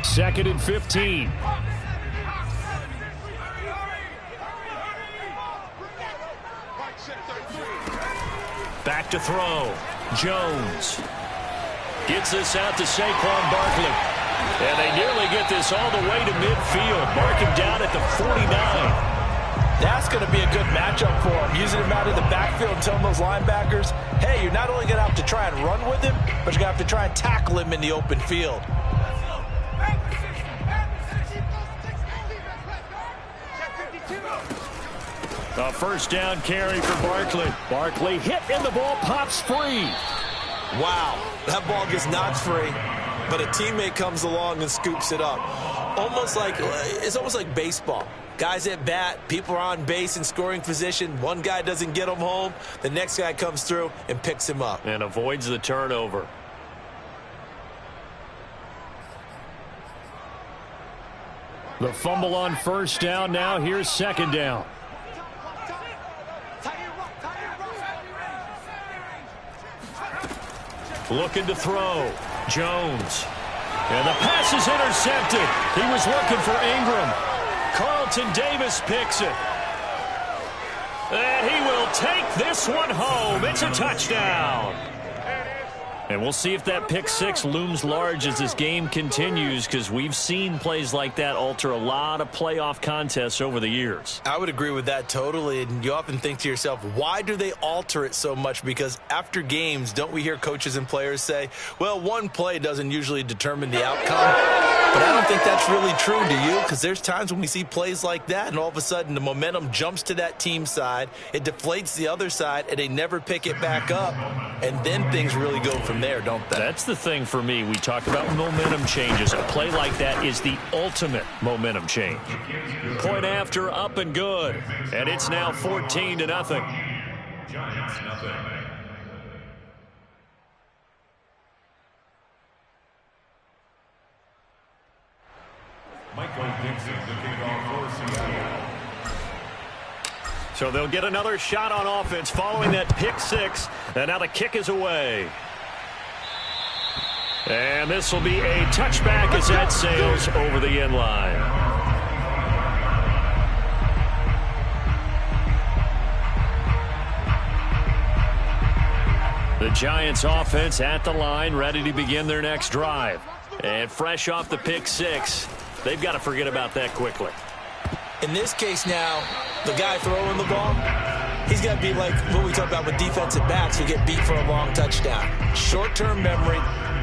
2nd and 15. Back to throw. Jones gets this out to Saquon Barkley. And they nearly get this all the way to midfield. Mark him down at the 49. That's going to be a good matchup for him. Using him out of the backfield and telling those linebackers, hey, you're not only going to have to try and run with him, but you're going to have to try and tackle him in the open field. A first down carry for Barkley. Barkley hit and the ball pops free. Wow, that ball gets knocked free, but a teammate comes along and scoops it up. It's almost like baseball. Guys at bat, people are on base in scoring position. One guy doesn't get him home. The next guy comes through and picks him up. And avoids the turnover. The fumble on first down. Now here's second down. Looking to throw. Jones. And the pass is intercepted. He was looking for Ingram. Carlton Davis picks it. And he will take this one home. It's a touchdown. And we'll see if that pick six looms large as this game continues, because we've seen plays like that alter a lot of playoff contests over the years. I would agree with that totally, and you often think to yourself, why do they alter it so much? Because after games, don't we hear coaches and players say, well, one play doesn't usually determine the outcome? But I don't think that's really true, do you? Because there's times when we see plays like that, and all of a sudden the momentum jumps to that team side, it deflates the other side, and they never pick it back up, and then things really go from there, don't they? That's the thing for me. We talk about momentum changes. A play like that is the ultimate momentum change. Point after, up and good. And it's now 14-0. Giants, nothing. Michael Dixon, the kickoff for Seattle. So they'll get another shot on offense following that pick six. And now the kick is away. And this will be a touchback as that sails over the end line. The Giants offense at the line, ready to begin their next drive. And fresh off the pick six, they've got to forget about that quickly. In this case now, the guy throwing the ball, he's got to be like what we talk about with defensive backs who get beat for a long touchdown. Short-term memory,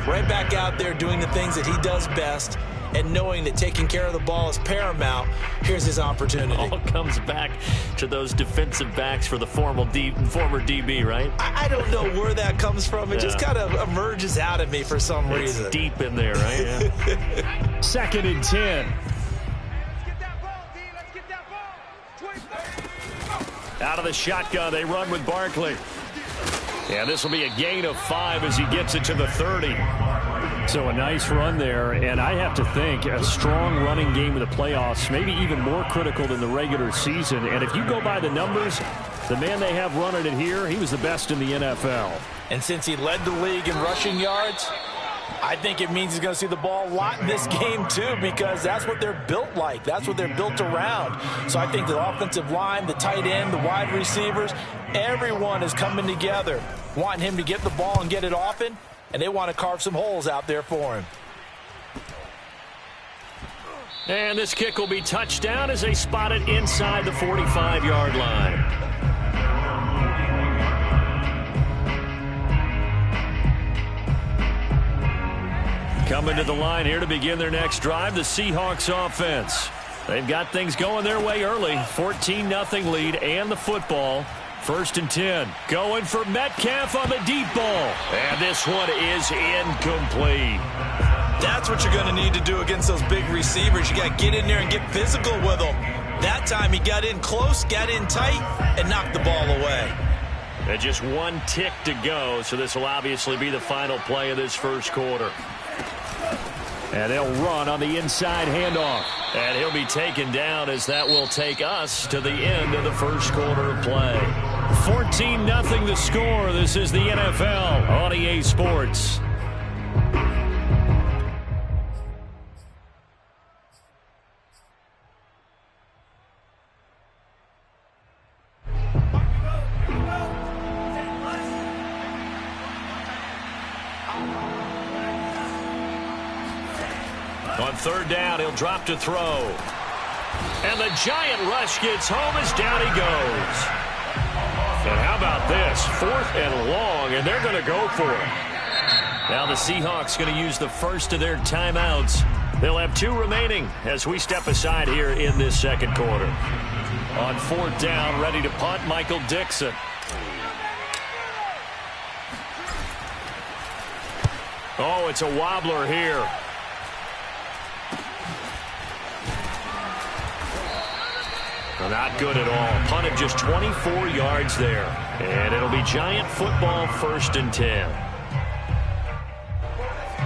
right back out there doing the things that he does best, and knowing that taking care of the ball is paramount. Here's his opportunity. All comes back to those defensive backs for the former DB, right? I don't know where that comes from. It just kind of emerges out of me for some reason. It's deep in there, right? Yeah. 2nd and 10. Out of the shotgun, they run with Barkley. And this will be a gain of 5 as he gets it to the 30. So a nice run there, and I have to think a strong running game in the playoffs, maybe even more critical than the regular season. And if you go by the numbers, the man they have running it here, he was the best in the NFL. And since he led the league in rushing yards, I think it means he's going to see the ball a lot in this game too, because that's what they're built like. That's what they're built around. So I think the offensive line, the tight end, the wide receivers, everyone is coming together, wanting him to get the ball and get it often, and they want to carve some holes out there for him. And this kick will be touchdown as they spot it inside the 45-yard line. Coming to the line here to begin their next drive, the Seahawks offense. They've got things going their way early. 14-0 lead and the football. 1st and 10. Going for Metcalf on the deep ball. And this one is incomplete. That's what you're going to need to do against those big receivers. You got to get in there and get physical with them. That time he got in close, got in tight, and knocked the ball away. And just one tick to go, so this will obviously be the final play of this first quarter. And they'll run on the inside handoff. And he'll be taken down as that will take us to the end of the first quarter of play. 14-0 the score. This is the NFL on EA Sports. On third down, he'll drop to throw. And the giant rush gets home as down he goes. And how about this? 4th and long, and they're going to go for it. Now the Seahawks going to use the first of their timeouts. They'll have 2 remaining as we step aside here in this second quarter. On 4th down, ready to punt, Michael Dixon. Oh, it's a wobbler here. Not good at all. Punt of just 24 yards there. And it'll be Giant football, 1st and 10.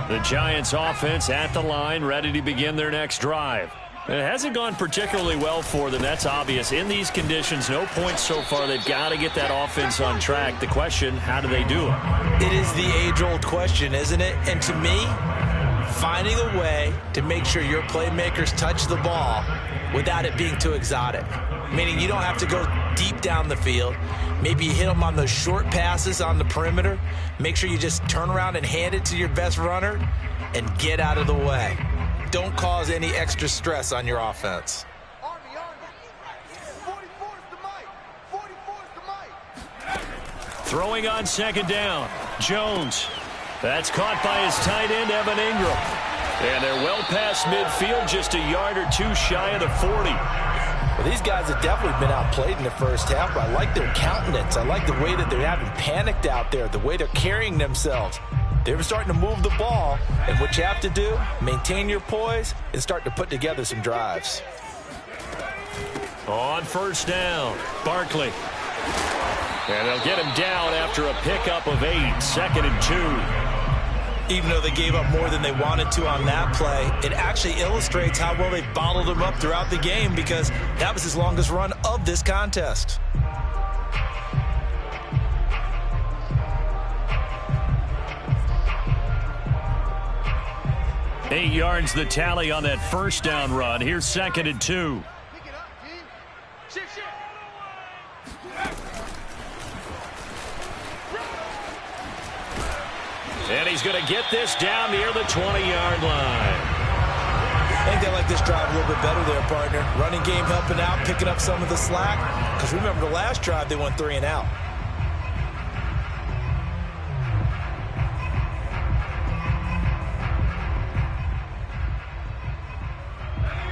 The Giants offense at the line, ready to begin their next drive. It hasn't gone particularly well for them. That's obvious. In these conditions, no points so far. They've got to get that offense on track. The question, how do they do it? It is the age-old question, isn't it? And to me, finding a way to make sure your playmakers touch the ball without it being too exotic. Meaning you don't have to go deep down the field. Maybe you hit them on those short passes on the perimeter. Make sure you just turn around and hand it to your best runner and get out of the way. Don't cause any extra stress on your offense. Throwing on second down, Jones. That's caught by his tight end, Evan Ingram. And they're well past midfield, just a yard or 2 shy of the 40. Well, these guys have definitely been outplayed in the first half, but I like their countenance. I like the way that they're having panicked out there, the way they're carrying themselves. They're starting to move the ball, and what you have to do, maintain your poise and start to put together some drives. On first down, Barkley. And they'll get him down after a pickup of 8, 2nd and 2. Even though they gave up more than they wanted to on that play, it actually illustrates how well they bottled him up throughout the game because that was his longest run of this contest. Eight yards the tally on that first down run. Here's 2nd and 2. And he's going to get this down near the 20-yard line. I think they like this drive a little bit better there, partner. Running game helping out, picking up some of the slack. Because remember the last drive, they went 3 and out.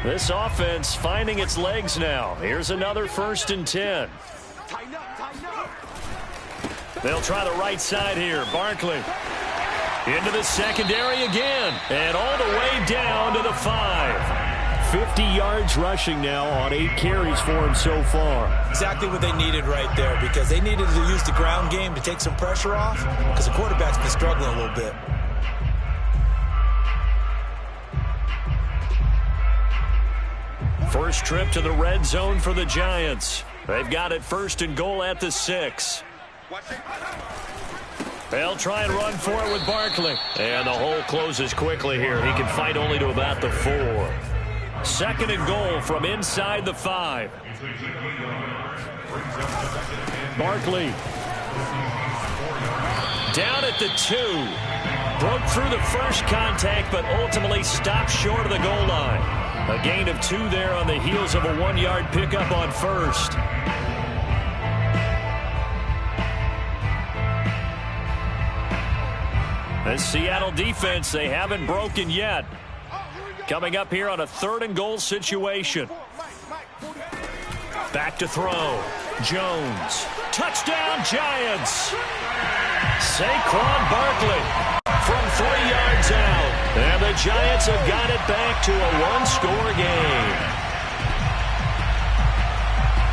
This offense finding its legs now. Here's another 1st and 10. They'll try the right side here. Barkley into the secondary again. And all the way down to the 5. 50 yards rushing now on 8 carries for him so far. Exactly what they needed right there because they needed to use the ground game to take some pressure off because the quarterback's been struggling a little bit. First trip to the red zone for the Giants. They've got it 1st and goal at the 6. They'll try and run for it with Barkley. And the hole closes quickly here. He can fight only to about the 4. 2nd and goal from inside the 5. Barkley down at the 2. Broke through the first contact, but ultimately stopped short of the goal line. A gain of 2 there on the heels of a 1-yard pickup on first. The Seattle defense, they haven't broken yet. Coming up here on a 3rd and goal situation. Back to throw. Jones. Touchdown, Giants. Saquon Barkley from 3 yards out. And the Giants have got it back to a 1-score game.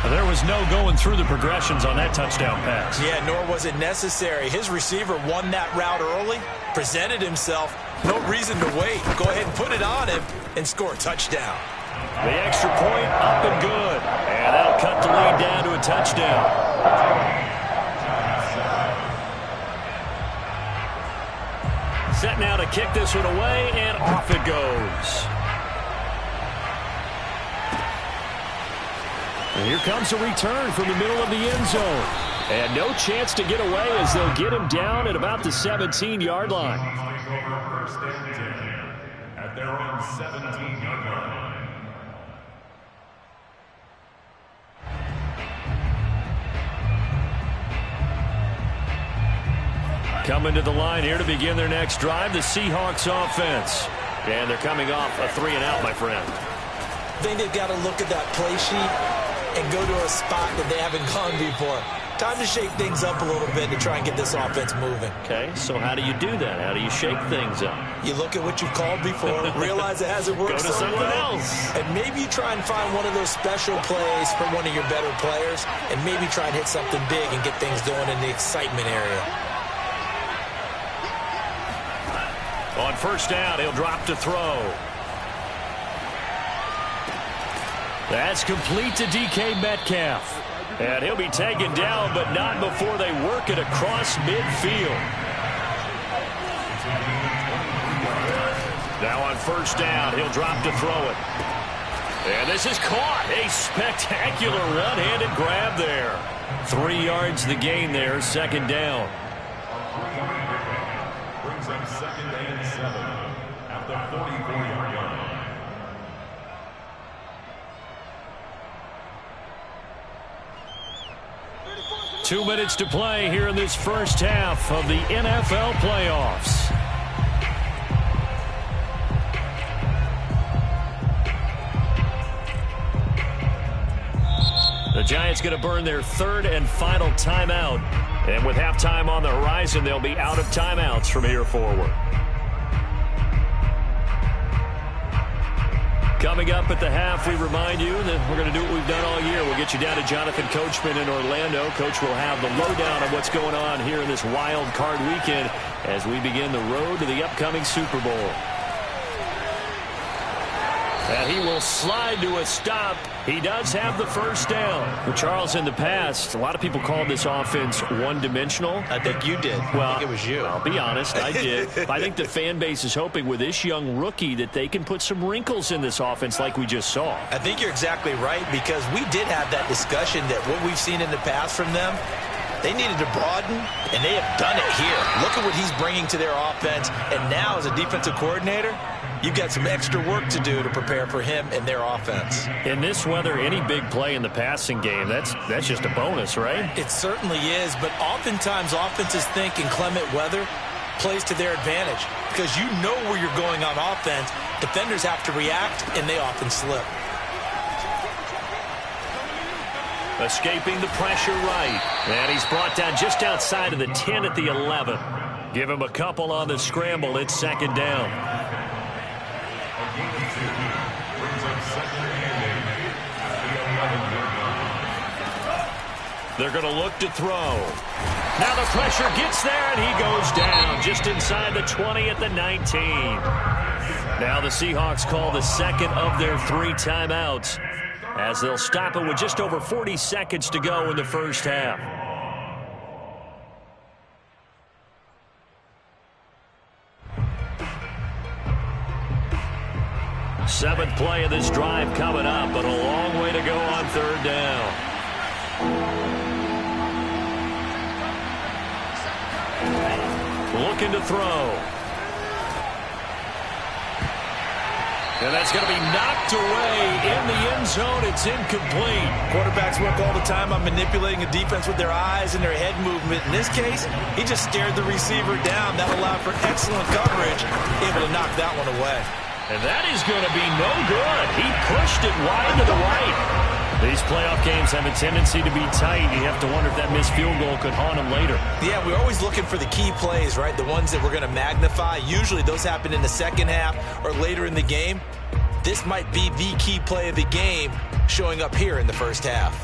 There was no going through the progressions on that touchdown pass. Yeah, nor was it necessary. His receiver won that route early, presented himself. No reason to wait. Go ahead and put it on him and score a touchdown. The extra point up and good. And that'll cut the lead down to a touchdown. Set now to kick this one away, and off it goes. And here comes a return from the middle of the end zone. And no chance to get away as they'll get him down at about the 17-yard line. their own 17-yard line. Coming to the line here to begin their next drive, the Seahawks offense. And they're coming off a 3-and-out, my friend. I think they've got to look at that play sheet and go to a spot that they haven't gone before. Time to shake things up a little bit to try and get this offense moving. Okay, so how do you do that? How do you shake things up? You look at what you've called before, realize it hasn't worked Go to something else. And maybe you try and find one of those special plays for one of your better players, and maybe try and hit something big and get things going in the excitement area. On first down, he'll drop to throw. That's complete to DK Metcalf. And he'll be taken down, but not before they work it across midfield. Now on first down, he'll drop to throw it. And this is caught. A spectacular one-handed grab there. 3 yards the gain there, second down. Brings up 2nd and 7 at the 44-yard line. 2 minutes to play here in this first half of the NFL playoffs. The Giants going to burn their 3rd and final timeout. And with halftime on the horizon, they'll be out of timeouts from here forward. Coming up at the half, we remind you that we're going to do what we've done all year. We'll get you down to Jonathan Coachman in Orlando. Coach will have the lowdown on what's going on here in this wild card weekend as we begin the road to the upcoming Super Bowl. And he will slide to a stop. He does have the first down. Well, Charles, in the past, a lot of people called this offense one-dimensional. I think you did. Well, I think it was you. I'll be honest, I did. I think the fan base is hoping with this young rookie that they can put some wrinkles in this offense like we just saw. I think you're exactly right, because we did have that discussion that what we've seen in the past from them, they needed to broaden, and they have done it here. Look at what he's bringing to their offense, and now as a defensive coordinator, you've got some extra work to do to prepare for him and their offense. In this weather, any big play in the passing game, that's just a bonus, right? It certainly is, but oftentimes offenses think in clement weather plays to their advantage, because you know where you're going on offense. Defenders have to react, and they often slip. Escaping the pressure right. And he's brought down just outside of the 10 at the 11. Give him a couple on the scramble. It's second down. They're going to look to throw. Now the pressure gets there, and he goes down just inside the 20 at the 19. Now the Seahawks call the second of their 3 timeouts, as they'll stop it with just over 40 seconds to go in the first half. Seventh play of this drive coming up, but a long way to go on third down. Looking to throw. And that's going to be knocked away in the end zone. It's incomplete. Quarterbacks work all the time on manipulating a defense with their eyes and their head movement. In this case, he just stared the receiver down. That allowed for excellent coverage, able to knock that one away. And that is going to be no good. He pushed it wide to the right. These playoff games have a tendency to be tight. You have to wonder if that missed field goal could haunt him later. Yeah, we're always looking for the key plays, right? The ones that we're going to magnify. Usually those happen in the second half or later in the game. This might be the key play of the game showing up here in the first half.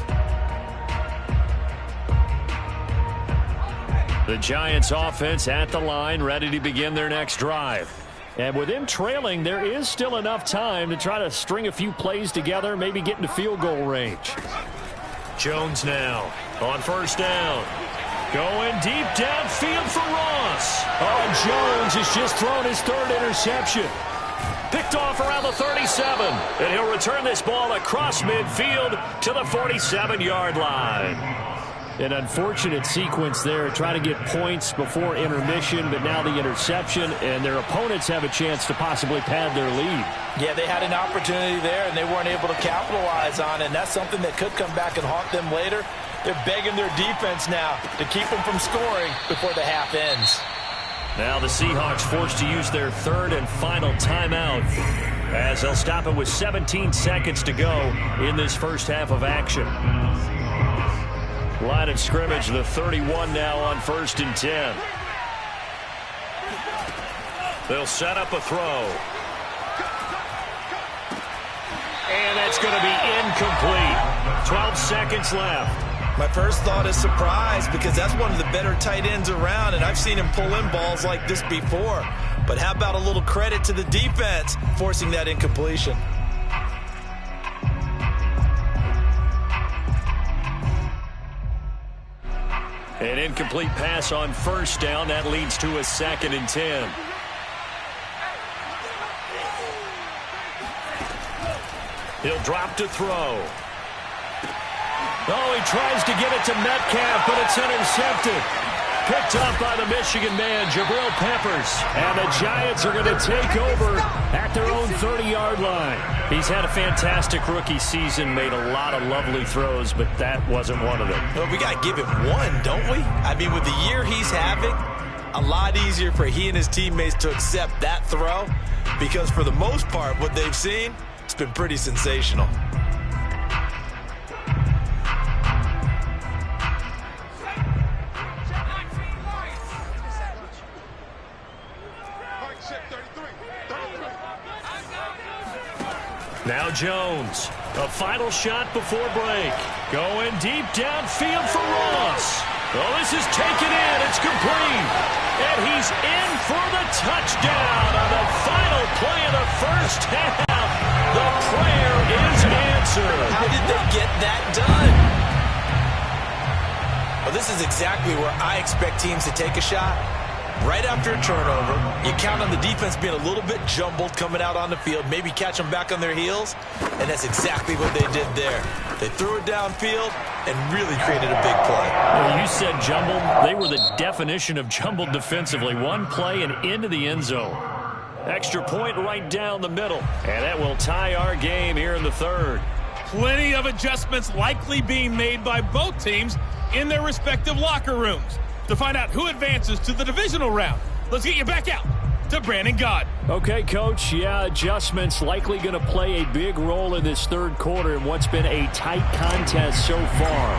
The Giants offense at the line, ready to begin their next drive. And with him trailing, there is still enough time to try to string a few plays together, maybe get into field goal range. Jones now on first down. Going deep downfield for Ross. Oh, Jones has just thrown his 3rd interception. Picked off around the 37. And he'll return this ball across midfield to the 47-yard line. An unfortunate sequence there, trying to get points before intermission, but now the interception, and their opponents have a chance to possibly pad their lead. Yeah, they had an opportunity there, and they weren't able to capitalize on it, and that's something that could come back and haunt them later. They're begging their defense now to keep them from scoring before the half ends. Now the Seahawks forced to use their third and final timeout, as they'll stop it with 17 seconds to go in this first half of action. Line of scrimmage, the 31 now on 1st and 10. They'll set up a throw. And that's going to be incomplete. 12 seconds left. My first thought is surprise, because that's one of the better tight ends around, and I've seen him pull in balls like this before. But how about a little credit to the defense forcing that incompletion? An incomplete pass on 1st down. That leads to a 2nd and 10. He'll drop to throw. Oh, he tries to get it to Metcalf, but it's intercepted. Picked up by the Michigan man, Jabril Peppers. And the Giants are going to take over at their own 30-yard line. He's had a fantastic rookie season, made a lot of lovely throws, but that wasn't one of them. Well, we got to give him one, don't we? I mean, with the year he's having, a lot easier for he and his teammates to accept that throw, because for the most part, what they've seen, it's been pretty sensational. Now Jones, a final shot before break. Going deep downfield for Ross. Oh, this is taken in. It's complete. And he's in for the touchdown on the final play of the first half. The prayer is answered. How did they get that done? Well, this is exactly where I expect teams to take a shot. Right after a turnover, you count on the defense being a little bit jumbled coming out on the field, maybe catch them back on their heels, and that's exactly what they did there. They threw it downfield and really created a big play. Well, you said jumbled. They were the definition of jumbled defensively. One play and into the end zone. Extra point right down the middle, and that will tie our game here in the third. Plenty of adjustments likely being made by both teams in their respective locker rooms. To find out who advances to the divisional round, let's get you back out to Brandon Gaudin. Okay, Coach. Yeah, adjustments likely going to play a big role in this third quarter in what's been a tight contest so far.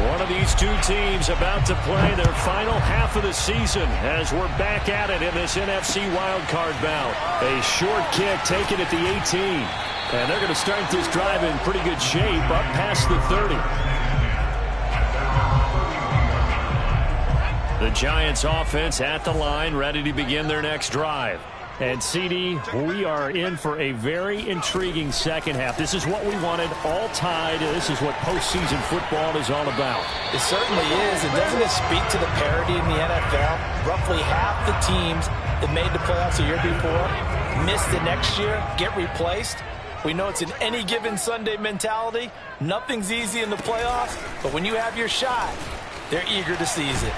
One of these two teams about to play their final half of the season as we're back at it in this NFC wildcard bout. A short kick taken at the 18. And they're going to start this drive in pretty good shape up past the 30. The Giants offense at the line, ready to begin their next drive. And CD, we are in for a very intriguing second half. This is what we wanted, all tied. This is what postseason football is all about. It certainly is, and doesn't it speak to the parity in the NFL? Roughly half the teams that made the playoffs a year before miss the next year, get replaced. We know it's an any given Sunday mentality. Nothing's easy in the playoffs, but when you have your shot, they're eager to seize it.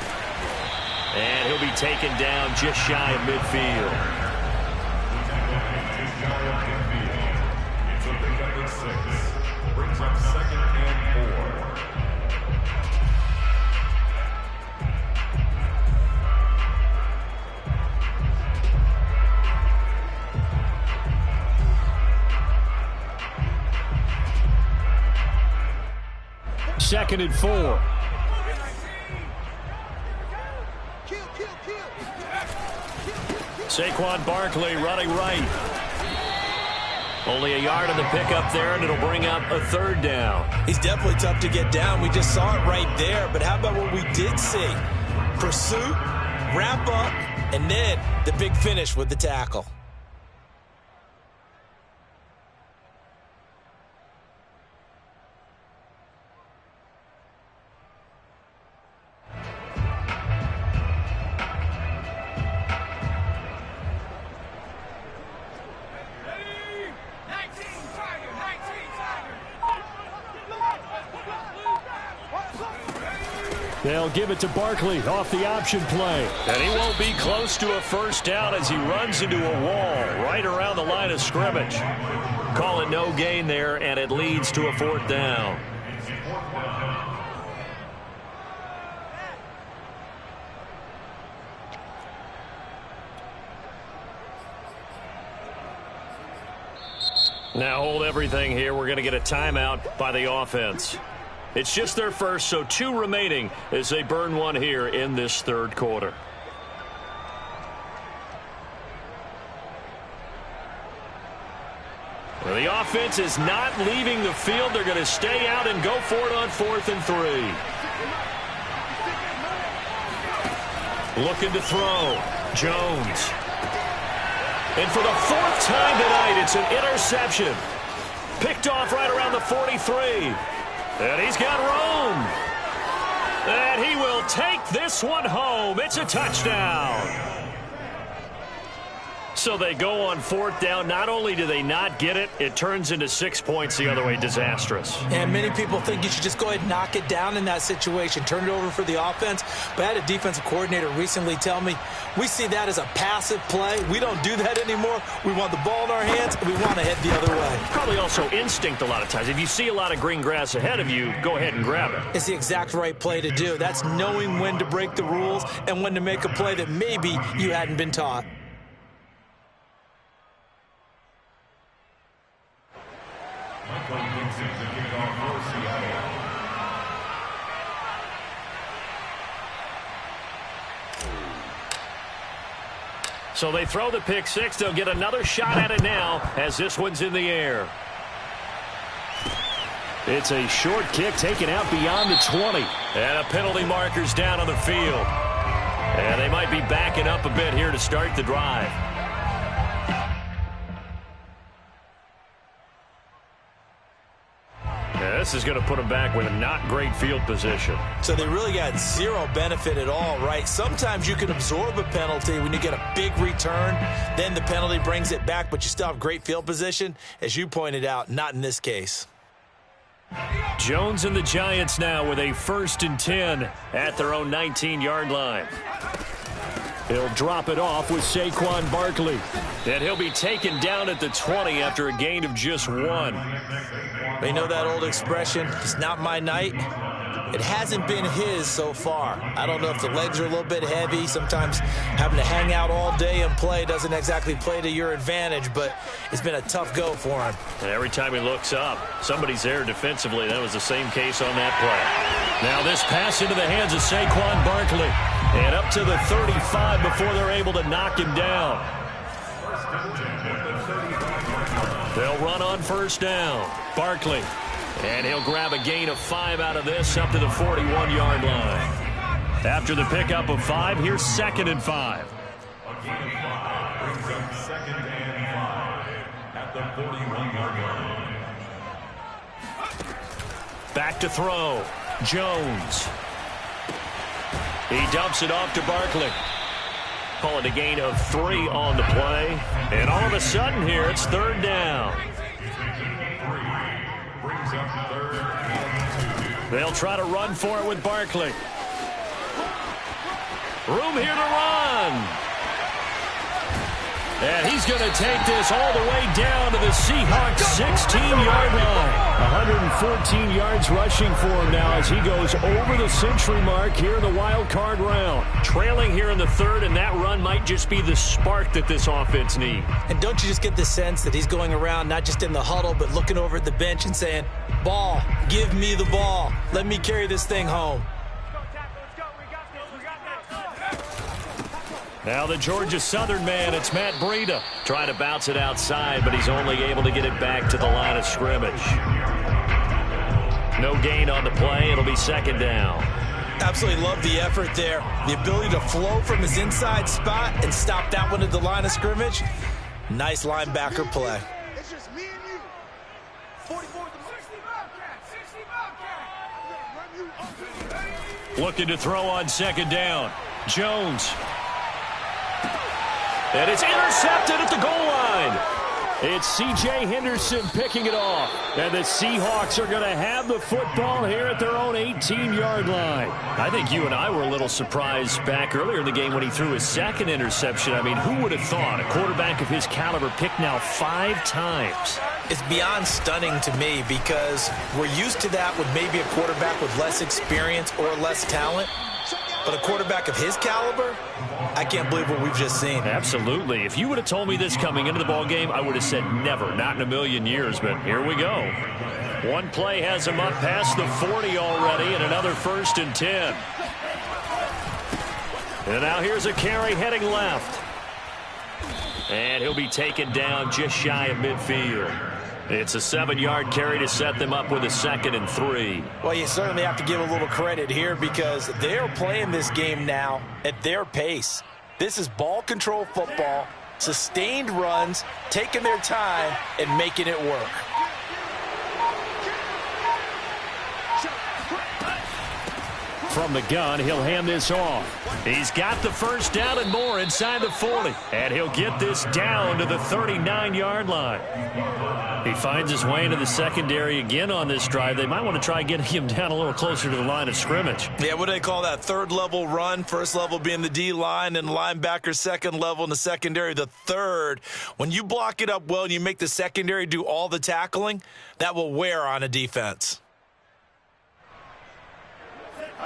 And he'll be taken down just shy of midfield. It's a pickup at 6. Brings up 2nd and 4. Second and 4. Saquon Barkley running right. Only a yard on the pickup there, and it'll bring up a third down. He's definitely tough to get down. We just saw it right there. But how about what we did see? Pursuit, wrap up, and then the big finish with the tackle. They'll give it to Barkley off the option play. And he won't be close to a first down as he runs into a wall right around the line of scrimmage. Call it no gain there, and it leads to a 4th down. Now hold everything here. We're going to get a timeout by the offense. It's just their first, so 2 remaining as they burn one here in this 3rd quarter. Well, the offense is not leaving the field. They're going to stay out and go for it on 4th and 3. Looking to throw. Jones. And for the 4th time tonight, it's an interception. Picked off right around the 43. And he's got room. And he will take this one home. It's a touchdown. So they go on 4th down. Not only do they not get it, it turns into 6 points the other way. Disastrous. And many people think you should just go ahead and knock it down in that situation. Turn it over for the offense. But I had a defensive coordinator recently tell me, we see that as a passive play. We don't do that anymore. We want the ball in our hands, and we want to head the other way. Probably also instinct a lot of times. If you see a lot of green grass ahead of you, go ahead and grab it. It's the exact right play to do. That's knowing when to break the rules and when to make a play that maybe you hadn't been taught. So they throw the pick 6. They'll get another shot at it now as this one's in the air. It's a short kick taken out beyond the 20. And a penalty marker's down on the field. And they might be backing up a bit here to start the drive. This is going to put them back with a not great field position. So they really got zero benefit at all, right? Sometimes you can absorb a penalty when you get a big return. Then the penalty brings it back, but you still have great field position. As you pointed out, not in this case. Jones and the Giants now with a 1st and 10 at their own 19-yard line. He'll drop it off with Saquon Barkley. And he'll be taken down at the 20 after a gain of just 1. You know that old expression, it's not my night? It hasn't been his so far. I don't know if the legs are a little bit heavy. Sometimes having to hang out all day and play doesn't exactly play to your advantage, but it's been a tough go for him. And every time he looks up, somebody's there defensively. That was the same case on that play. Now this pass into the hands of Saquon Barkley. And up to the 35 before they're able to knock him down. They'll run on 1st down. Barkley. And he'll grab a gain of 5 out of this up to the 41-yard line. After the pickup of 5, here's 2nd and 5. A gain of 5 brings up 2nd and 5 at the 41-yard line. Back to throw. Jones. He dumps it off to Barkley. Call it a gain of 3 on the play. And all of a sudden here, it's 3rd down. They'll try to run for it with Barkley. Room here to run. And he's going to take this all the way down to the Seahawks 16-yard line. 114 yards rushing for him now as he goes over the century mark here in the wild card round. Trailing here in the 3rd, and that run might just be the spark that this offense needs. And don't you just get the sense that he's going around not just in the huddle but looking over at the bench and saying, ball, give me the ball. Let me carry this thing home. Now the Georgia Southern man, it's Matt Breida. Trying to bounce it outside, but he's only able to get it back to the line of scrimmage. No gain on the play. It'll be 2nd down. Absolutely love the effort there. The ability to flow from his inside spot and stop that one at the line of scrimmage. Nice linebacker play. It's just me and you. 44 to 60 Bobcat. Looking to throw on 2nd down. Jones. And it's intercepted at the goal line. It's C.J. Henderson picking it off. And the Seahawks are going to have the football here at their own 18-yard line. I think you and I were a little surprised back earlier in the game when he threw his second interception. I mean, who would have thought a quarterback of his caliber picked now 5 times? It's beyond stunning to me because we're used to that with maybe a quarterback with less experience or less talent. But a quarterback of his caliber, I can't believe what we've just seen. Absolutely. If you would have told me this coming into the ballgame, I would have said never, not in a million years. But here we go. One play has him up past the 40 already, and another 1st and 10. And now here's a carry heading left. And he'll be taken down just shy of midfield. It's a 7-yard carry to set them up with a 2nd and 3. Well, you certainly have to give a little credit here because they're playing this game now at their pace. This is ball control football, sustained runs, taking their time, and making it work. From the gun, he'll hand this off. He's got the 1st down and more inside the 40. And he'll get this down to the 39-yard line. He finds his way into the secondary again on this drive. They might want to try getting him down a little closer to the line of scrimmage. Yeah, what do they call that? 3rd level run. 1st level being the D-line and linebacker, 2nd level in the secondary, the 3rd. When you block it up well and you make the secondary do all the tackling, that will wear on a defense.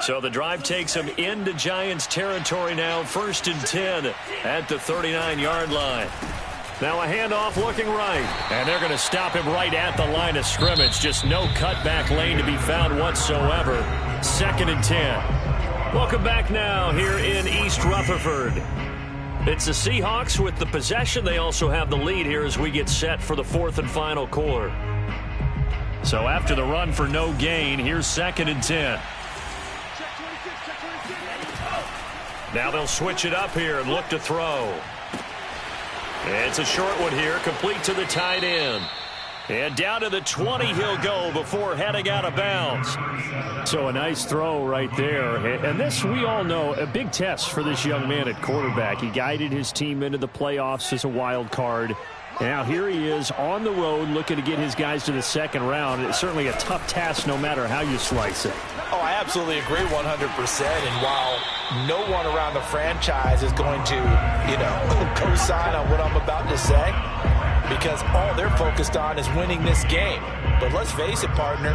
So the drive takes him into Giants territory now. 1st and 10 at the 39-yard line. Now a handoff looking right. And they're going to stop him right at the line of scrimmage. Just no cutback lane to be found whatsoever. 2nd and 10. Welcome back now here in East Rutherford. It's the Seahawks with the possession. They also have the lead here as we get set for the 4th and final quarter. So after the run for no gain, here's 2nd and 10. Now they'll switch it up here and look to throw. It's a short one here, complete to the tight end. And down to the 20 he'll go before heading out of bounds. So a nice throw right there. And this, we all know, a big test for this young man at quarterback. He guided his team into the playoffs as a wild card. Now here he is on the road looking to get his guys to the 2nd round. It's certainly a tough task no matter how you slice it. Oh, I absolutely agree 100%. And while no one around the franchise is going to, co-sign on what I'm about to say, because all they're focused on is winning this game. But let's face it, partner,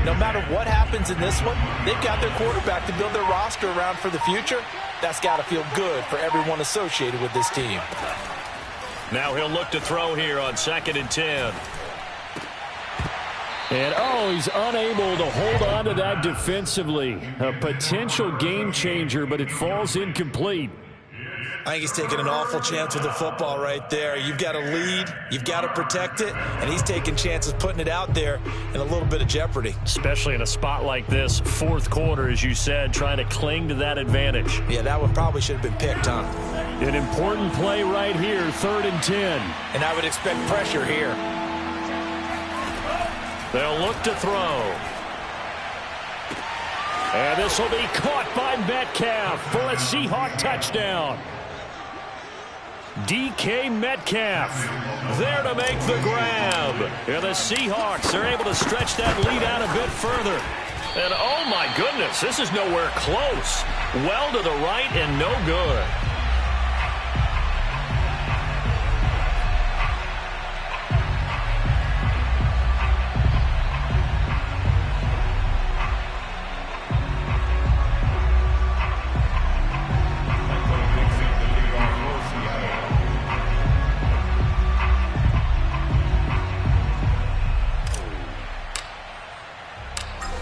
no matter what happens in this one, they've got their quarterback to build their roster around for the future. That's got to feel good for everyone associated with this team. Now he'll look to throw here on 2nd and 10. And, he's unable to hold on to that defensively. A potential game changer, but it falls incomplete. I think he's taking an awful chance with the football right there. You've got to lead, you've got to protect it, and he's taking chances putting it out there in a little bit of jeopardy. Especially in a spot like this, 4th quarter, as you said, trying to cling to that advantage. Yeah, that one probably should have been picked, huh? An important play right here, 3rd and 10. And I would expect pressure here. They'll look to throw. And this will be caught by Metcalf for a Seahawk touchdown. DK Metcalf there to make the grab. And the Seahawks are able to stretch that lead out a bit further. And oh my goodness, this is nowhere close. Well to the right and no good.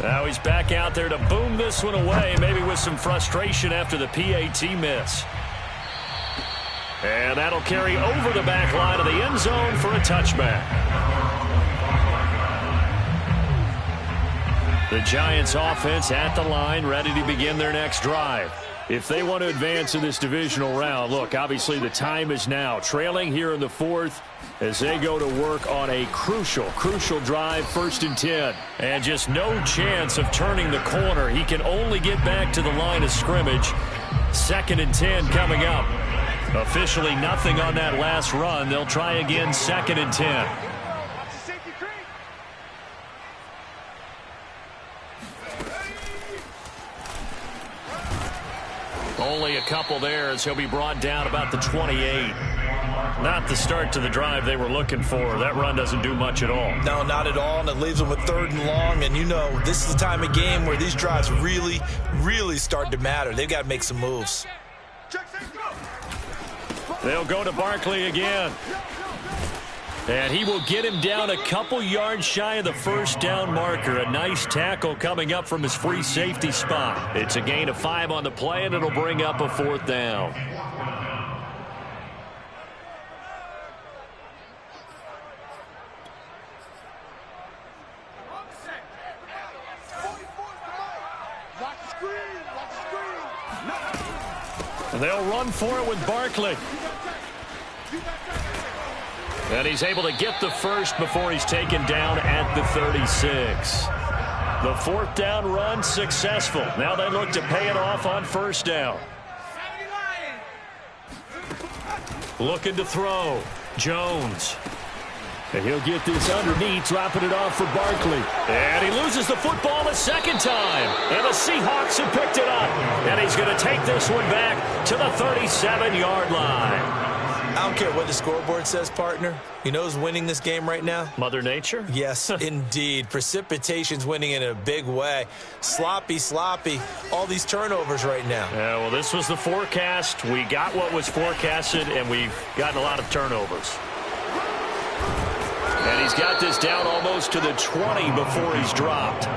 Now he's back out there to boom this one away, maybe with some frustration after the PAT miss. And that'll carry over the back line of the end zone for a touchback. The Giants offense at the line, ready to begin their next drive. If they want to advance in this divisional round, look, obviously the time is now. Trailing here in the 4th as they go to work on a crucial drive, 1st and 10. And just no chance of turning the corner. He can only get back to the line of scrimmage. 2nd and 10 coming up. Officially nothing on that last run. They'll try again, 2nd and 10. Only a couple there as he'll be brought down about the 28. Not the start to the drive they were looking for. That run doesn't do much at all. No, not at all, and it leaves them with 3rd and long. And you know, this is the time of game where these drives really, really start to matter. They've got to make some moves. They'll go to Barkley again. And he will get him down a couple yards shy of the 1st down marker. A nice tackle coming up from his free safety spot. It's a gain of 5 on the play, and it'll bring up a 4th down. And they'll run for it with Barkley. And he's able to get the first before he's taken down at the 36. The 4th down run successful. Now they look to pay it off on 1st down. Looking to throw. Jones. And he'll get this underneath, dropping it off for Barkley. And he loses the football a 2nd time. And the Seahawks have picked it up. And he's going to take this one back to the 37-yard line. I don't care what the scoreboard says, partner. You know who's winning this game right now? Mother Nature? Yes, indeed. Precipitation's winning in a big way. Sloppy. All these turnovers right now. Yeah, well, this was the forecast. We got what was forecasted, and we've gotten a lot of turnovers. And he's got this down almost to the 20 before he's dropped.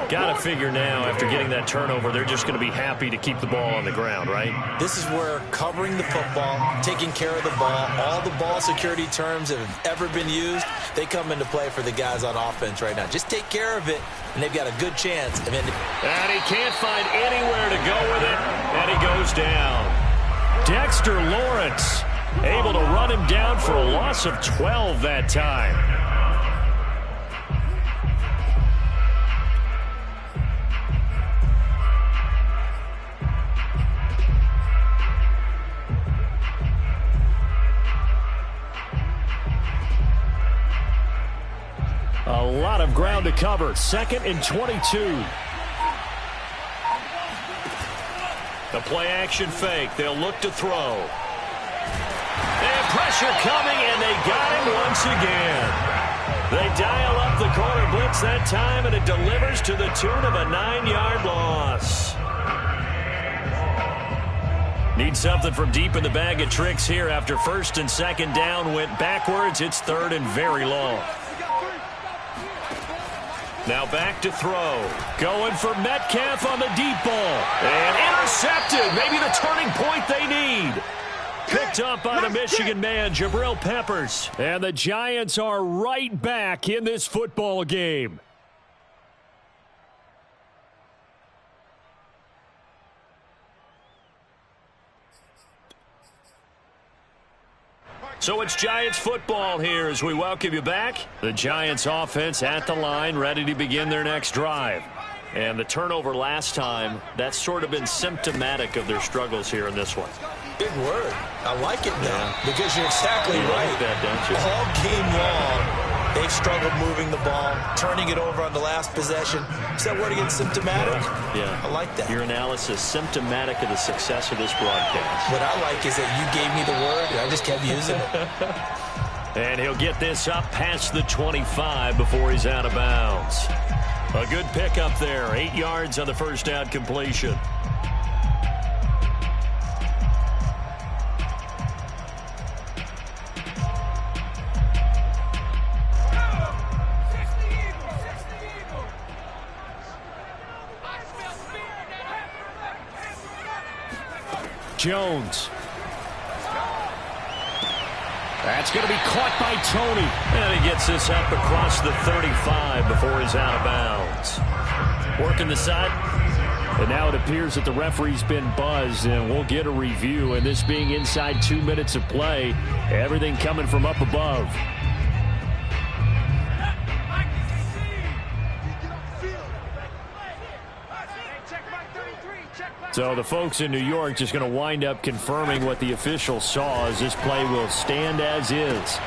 Got to figure now, after getting that turnover, they're just going to be happy to keep the ball on the ground, right? This is where covering the football, taking care of the ball, all the ball security terms that have ever been used, they come into play for the guys on offense right now. Just take care of it, and they've got a good chance. And he can't find anywhere to go with it, and he goes down. Dexter Lawrence able to run him down for a loss of 12 that time. A lot of ground to cover. 2nd and 22. The play action fake. They'll look to throw. And pressure coming, and they got him once again. They dial up the corner blitz that time, and it delivers to the tune of a 9-yard loss. Need something from deep in the bag of tricks here after 1st and 2nd down went backwards. It's 3rd and very long. Now back to throw. Going for Metcalf on the deep ball. And intercepted. Maybe the turning point they need. Picked up by the Michigan man, Jabril Peppers. And the Giants are right back in this football game. So it's Giants football here as we welcome you back. The Giants offense at the line, ready to begin their next drive. And the turnover last time, that's sort of been symptomatic of their struggles here in this one. Big word. I like it now because you're exactly right. Like that, don't you? All game long, they've struggled moving the ball, turning it over on the last possession. Is that word again, symptomatic? Yeah. I like that. Your analysis, symptomatic of the success of this broadcast. What I like is that you gave me the word, and I just kept using it. And he'll get this up past the 25 before he's out of bounds. A good pickup there. 8 yards on the 1st down completion. Jones. That's going to be caught by Tony. And he gets this up across the 35 before he's out of bounds. Working the side. And now it appears that the referee's been buzzed, and we'll get a review. And this being inside 2 minutes of play, everything coming from up above. Check back 33. Check back So the folks in New York just going to wind up confirming what the officials saw, as this play will stand as is.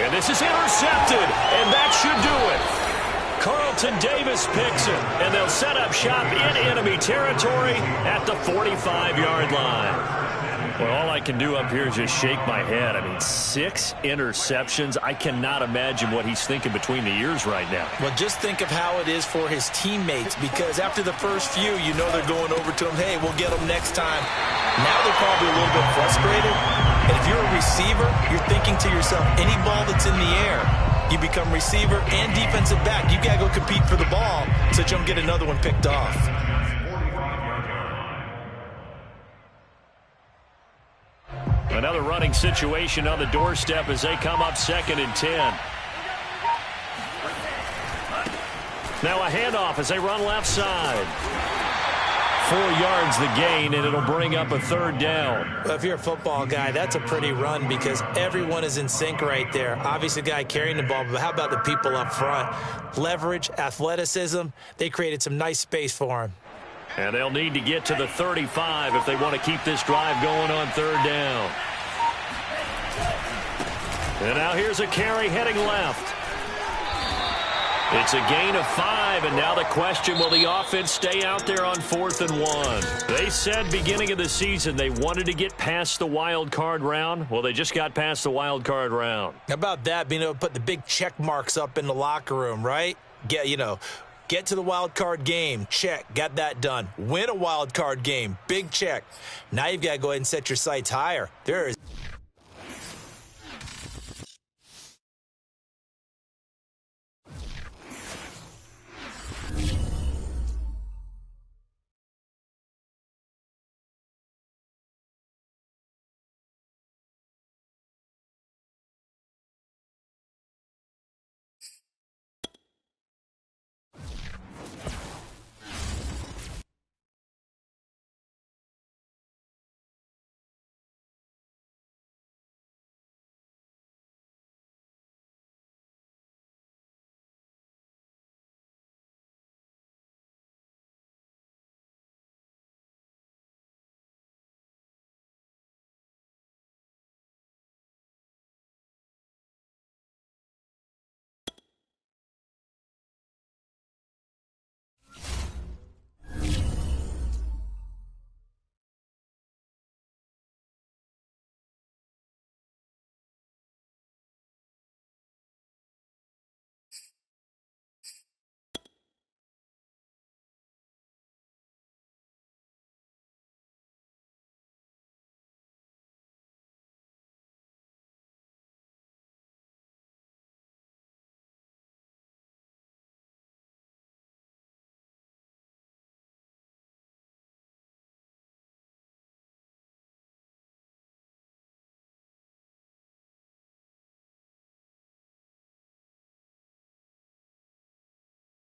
And this is intercepted, and that should do it. Carlton Davis picks it, and they'll set up shop in enemy territory at the 45-yard line. Well, all I can do up here is just shake my head. I mean, 6 interceptions. I cannot imagine what he's thinking between the ears right now. Well, just think of how it is for his teammates, because after the first few, you know they're going over to him, hey, we'll get them next time. Now they're probably a little bit frustrated. And if you're a receiver, you're thinking to yourself, any ball that's in the air, you become receiver and defensive back. You got to go compete for the ball so that you don't get another one picked off. Another running situation on the doorstep as they come up 2nd and 10. Now a handoff as they run left side. 4 yards the gain, and it'll bring up a 3rd down. Well, if you're a football guy, that's a pretty run because everyone is in sync right there. Obviously, the guy carrying the ball, but how about the people up front? Leverage, athleticism, they created some nice space for him. And they'll need to get to the 35 if they want to keep this drive going on 3rd down. And now here's a carry heading left. It's a gain of 5, and now the question, will the offense stay out there on 4th and 1? They said beginning of the season they wanted to get past the wild card round. Well, they just got past the wild card round. How about that, being able to put the big check marks up in the locker room, right? Get to the wild card game, check, got that done. Win a wild card game, big check. Now you've got to go ahead and set your sights higher. There is